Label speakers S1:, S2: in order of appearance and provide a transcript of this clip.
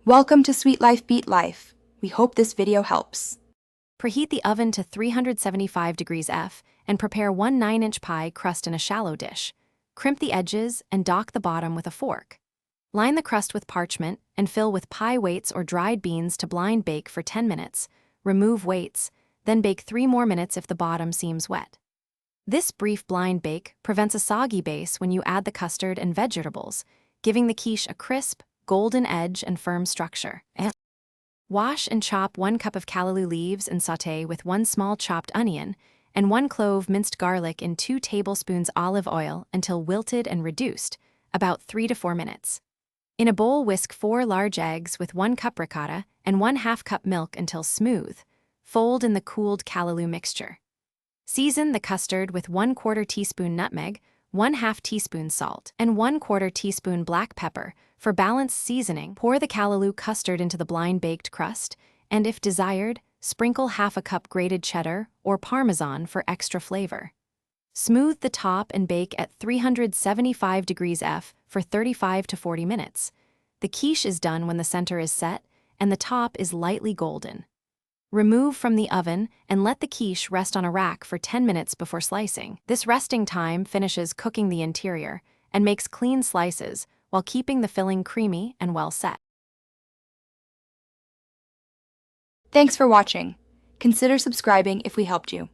S1: Welcome to Sweet Life Beat Life. We hope this video helps.
S2: Preheat the oven to 375 degrees F and prepare one 9-inch pie crust in a shallow dish. Crimp the edges and dock the bottom with a fork. Line the crust with parchment and fill with pie weights or dried beans to blind bake for 10 minutes. Remove weights, then bake 3 more minutes if the bottom seems wet. This brief blind bake prevents a soggy base when you add the custard and vegetables, giving the quiche a crisp, golden edge and firm structure. Wash and chop 1 cup of callaloo leaves and sauté with 1 small chopped onion and 1 clove minced garlic in 2 tablespoons olive oil until wilted and reduced, about 3 to 4 minutes. In a bowl, whisk 4 large eggs with 1 cup ricotta and 1/2 cup milk until smooth. Fold in the cooled callaloo mixture. Season the custard with 1/4 teaspoon nutmeg, 1/2 teaspoon salt, and 1/4 teaspoon black pepper. For balanced seasoning, pour the callaloo custard into the blind-baked crust, and if desired, sprinkle 1/2 cup grated cheddar or Parmesan for extra flavor. Smooth the top and bake at 375 degrees F for 35 to 40 minutes. The quiche is done when the center is set and the top is lightly golden. Remove from the oven and let the quiche rest on a rack for 10 minutes before slicing. This resting time finishes cooking the interior and makes clean slices while keeping the filling creamy and well set.
S1: Thanks for watching. Consider subscribing if we helped you.